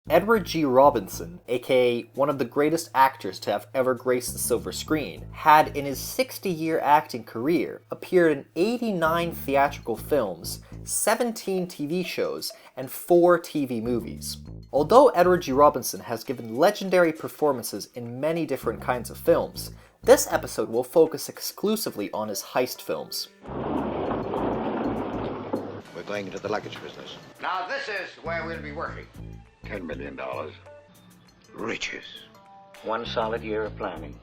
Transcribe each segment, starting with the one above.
Edward G. Robinson, aka one of the greatest actors to have ever graced the silver screen, had in his 60-year acting career appeared in 89 theatrical films, 17 TV shows, and 4 TV movies. Although Edward G. Robinson has given legendary performances in many different kinds of films, this episode will focus exclusively on his heist films. We're going into the luggage business. Now this is where we'll be working. $10 million. Riches. One solid year of planning.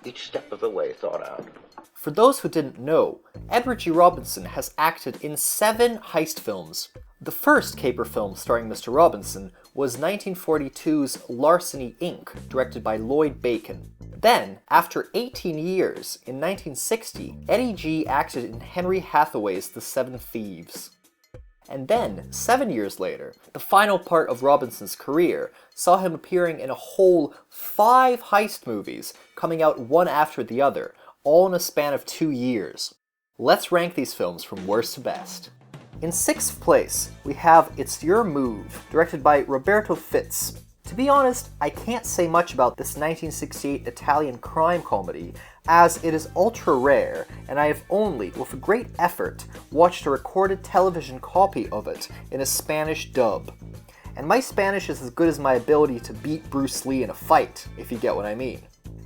Each step of the way thought out. For those who didn't know, Edward G. Robinson has acted in 7 heist films. The first caper film starring Mr. Robinson was 1942's Larceny Inc., directed by Lloyd Bacon. Then, after 18 years, in 1960, Eddie G. acted in Henry Hathaway's The Seven Thieves. And then, 7 years later, the final part of Robinson's career saw him appearing in a whole 5 heist movies, coming out one after the other, all in a span of 2 years. Let's rank these films from worst to best. In 6th place, we have It's Your Move, directed by Roberto Fitz. To be honest, I can't say much about this 1968 Italian crime comedy, as it is ultra rare, and I have only, with a great effort, watched a recorded television copy of it in a Spanish dub. And my Spanish is as good as my ability to beat Bruce Lee in a fight, if you get what I mean.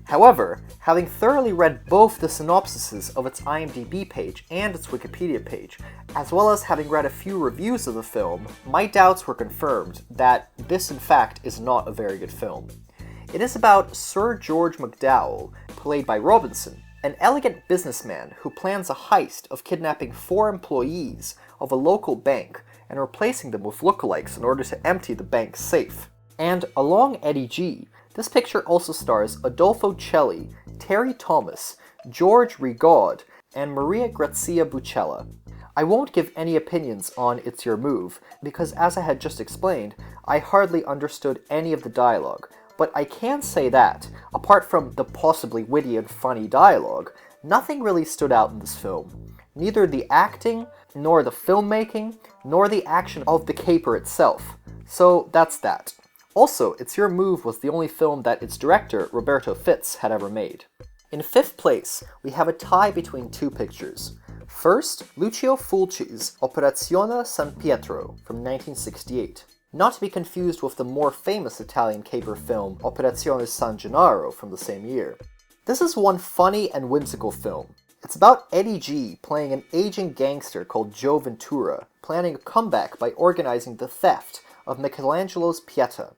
However, having thoroughly read both the synopsises of its IMDb page and its Wikipedia page, as well as having read a few reviews of the film, my doubts were confirmed that this in fact is not a very good film. It is about Sir George McDowell, played by Robinson, an elegant businessman who plans a heist of kidnapping 4 employees of a local bank and replacing them with lookalikes in order to empty the bank's safe. And along Eddie G., this picture also stars Adolfo Celli, Terry Thomas, George Rigaud, and Maria Grazia Bucella. I won't give any opinions on It's Your Move, because as I had just explained, I hardly understood any of the dialogue, but I can say that, apart from the possibly witty and funny dialogue, nothing really stood out in this film. Neither the acting, nor the filmmaking, nor the action of the caper itself. So that's that. Also, It's Your Move was the only film that its director, Roberto Fitz, had ever made. In 5th place, we have a tie between 2 pictures. First, Lucio Fulci's Operazione San Pietro from 1968. Not to be confused with the more famous Italian caper film Operazione San Gennaro from the same year. This is one funny and whimsical film. It's about Eddie G. playing an aging gangster called Joe Ventura, planning a comeback by organizing the theft of Michelangelo's Pieta.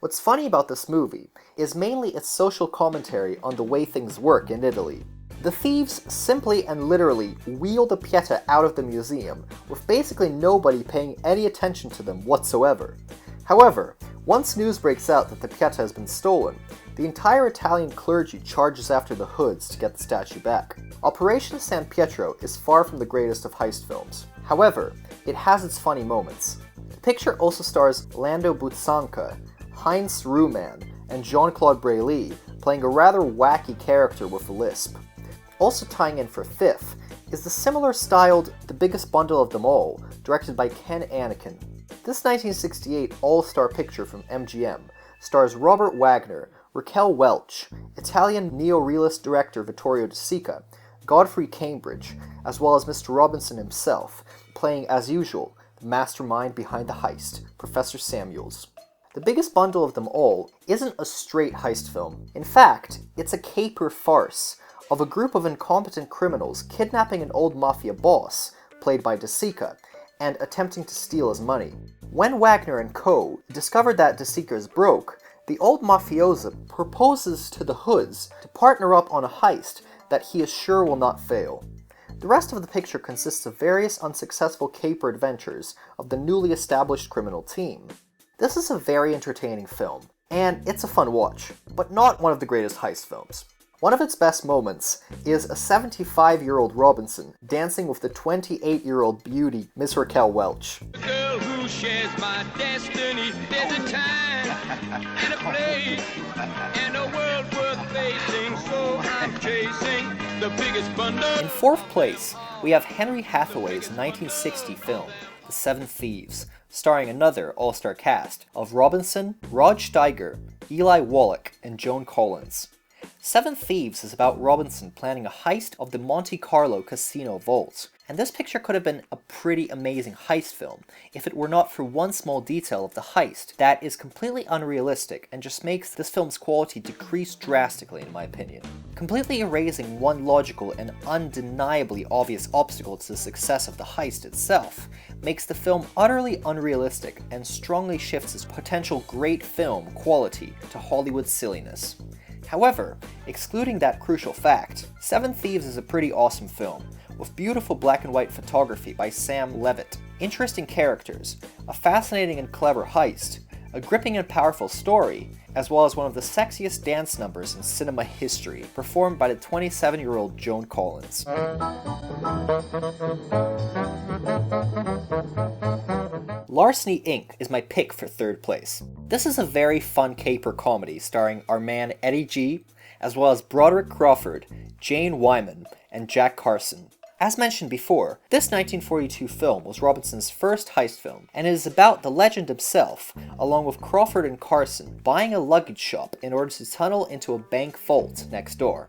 What's funny about this movie is mainly its social commentary on the way things work in Italy. The thieves simply and literally wheel the Pieta out of the museum, with basically nobody paying any attention to them whatsoever. However, once news breaks out that the Pieta has been stolen, the entire Italian clergy charges after the hoods to get the statue back. Operation San Pietro is far from the greatest of heist films. However, it has its funny moments. The picture also stars Lando Buzzanca, Heinz Ruhmann, and Jean-Claude Brailly playing a rather wacky character with a lisp. Also tying in for 5th is the similar-styled The Biggest Bundle of Them All, directed by Ken Anakin. This 1968 all-star picture from MGM stars Robert Wagner, Raquel Welch, Italian neorealist director Vittorio De Sica, Godfrey Cambridge, as well as Mr. Robinson himself, playing, as usual, the mastermind behind the heist, Professor Samuels. The Biggest Bundle of Them All isn't a straight heist film. In fact, it's a caper farce of a group of incompetent criminals kidnapping an old mafia boss, played by De Sica, and attempting to steal his money. When Wagner and co. discover that De Sica is broke, the old mafioso proposes to the hoods to partner up on a heist that he is sure will not fail. The rest of the picture consists of various unsuccessful caper adventures of the newly established criminal team. This is a very entertaining film, and it's a fun watch, but not one of the greatest heist films. One of its best moments is a 75-year-old Robinson dancing with the 28-year-old beauty Miss Raquel Welch. The girl who shares my destiny, there's a time and a place and a world worth facing, so I'm chasing the biggest bundle. In 4th place, we have Henry Hathaway's 1960 film, The Seven Thieves, starring another all-star cast of Robinson, Rod Steiger, Eli Wallach, and Joan Collins. Seven Thieves is about Robinson planning a heist of the Monte Carlo casino vault, and this picture could have been a pretty amazing heist film if it were not for one small detail of the heist that is completely unrealistic and just makes this film's quality decrease drastically in my opinion. Completely erasing one logical and undeniably obvious obstacle to the success of the heist itself makes the film utterly unrealistic and strongly shifts its potential great film quality to Hollywood silliness. However, excluding that crucial fact, Seven Thieves is a pretty awesome film, with beautiful black and white photography by Sam Levitt, interesting characters, a fascinating and clever heist, a gripping and powerful story, as well as one of the sexiest dance numbers in cinema history, performed by the 27-year-old Joan Collins. Larceny Inc. is my pick for third place. This is a very fun caper comedy starring our man Eddie G, as well as Broderick Crawford, Jane Wyman, and Jack Carson. As mentioned before, this 1942 film was Robinson's first heist film, and it is about the legend himself, along with Crawford and Carson, buying a luggage shop in order to tunnel into a bank vault next door.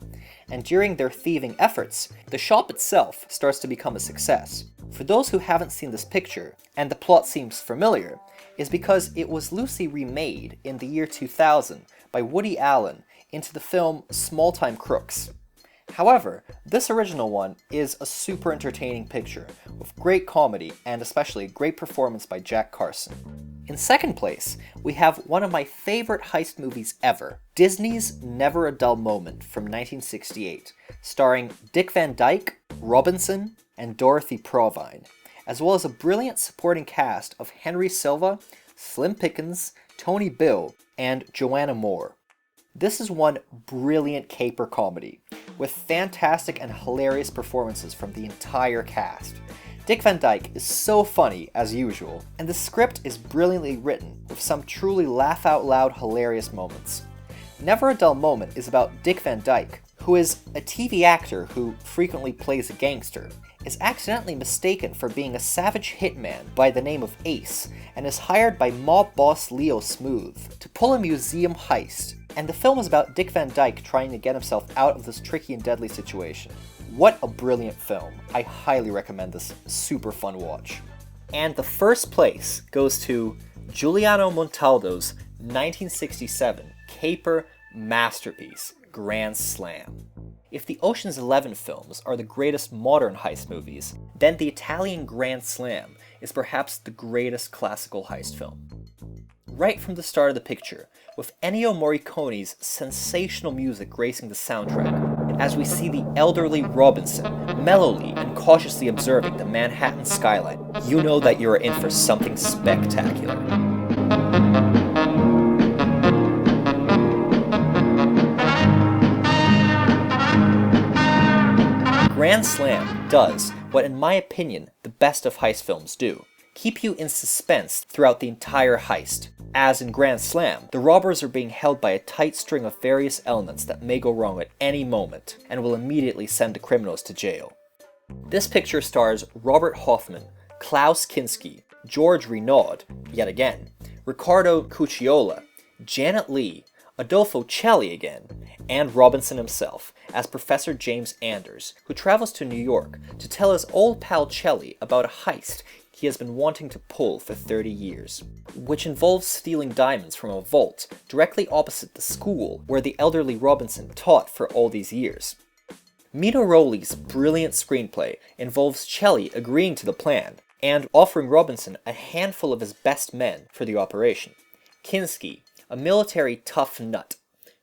And during their thieving efforts, the shop itself starts to become a success. For those who haven't seen this picture, and the plot seems familiar, is because it was loosely remade in the year 2000 by Woody Allen into the film Small Time Crooks. However, this original one is a super entertaining picture, with great comedy and especially a great performance by Jack Carson. In second place, we have one of my favorite heist movies ever, Disney's Never a Dull Moment from 1968, starring Dick Van Dyke, Robinson, and Dorothy Provine, as well as a brilliant supporting cast of Henry Silva, Slim Pickens, Tony Bill, and Joanna Moore. This is one brilliant caper comedy, with fantastic and hilarious performances from the entire cast. Dick Van Dyke is so funny as usual, and the script is brilliantly written, with some truly laugh-out-loud hilarious moments. Never a Dull Moment is about Dick Van Dyke, who is a TV actor who frequently plays a gangster, is accidentally mistaken for being a savage hitman by the name of Ace, and is hired by mob boss Leo Smooth to pull a museum heist. And the film is about Dick Van Dyke trying to get himself out of this tricky and deadly situation. What a brilliant film. I highly recommend this super fun watch. And the first place goes to Giuliano Montaldo's 1967 caper masterpiece, Grand Slam. If the Ocean's 11 films are the greatest modern heist movies, then the Italian Grand Slam is perhaps the greatest classical heist film. Right from the start of the picture, with Ennio Morricone's sensational music gracing the soundtrack, as we see the elderly Robinson mellowly and cautiously observing the Manhattan skyline, you know that you're in for something spectacular. Grand Slam does what, in my opinion, the best of heist films do. Keep you in suspense throughout the entire heist. As in Grand Slam, the robbers are being held by a tight string of various elements that may go wrong at any moment, and will immediately send the criminals to jail. This picture stars Robert Hoffman, Klaus Kinski, George Renaud, yet again, Riccardo Cucciola, Janet Leigh, Adolfo Celli again, and Robinson himself, as Professor James Anders, who travels to New York to tell his old pal Celli about a heist he has been wanting to pull for 30 years, which involves stealing diamonds from a vault directly opposite the school where the elderly Robinson taught for all these years. Mino Rowley's brilliant screenplay involves Celli agreeing to the plan and offering Robinson a handful of his best men for the operation. Kinski, a military tough nut,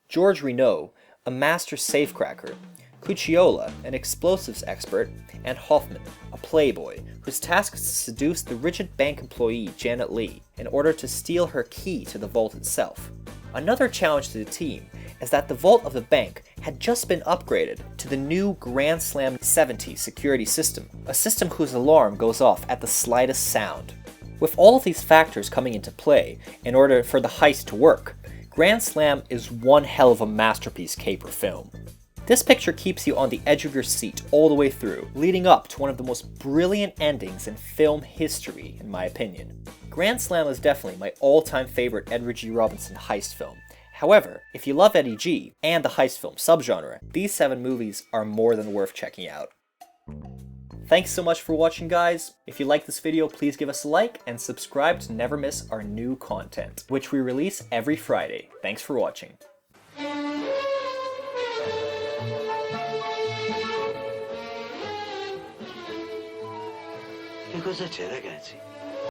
George Renaud, a master safecracker, Cucciola, an explosives expert, and Hoffman, a playboy, whose task is to seduce the rigid bank employee Janet Leigh in order to steal her key to the vault itself. Another challenge to the team is that the vault of the bank had just been upgraded to the new Grand Slam 70 security system, a system whose alarm goes off at the slightest sound. With all of these factors coming into play in order for the heist to work, Grand Slam is one hell of a masterpiece caper film. This picture keeps you on the edge of your seat all the way through, leading up to one of the most brilliant endings in film history, in my opinion. Grand Slam is definitely my all-time favorite Edward G. Robinson heist film. However, if you love Eddie G and the heist film subgenre, these 7 movies are more than worth checking out. Thanks so much for watching, guys. If you like this video, please give us a like and subscribe to never miss our new content, which we release every Friday. Thanks for watching. Che cosa c'è, ragazzi?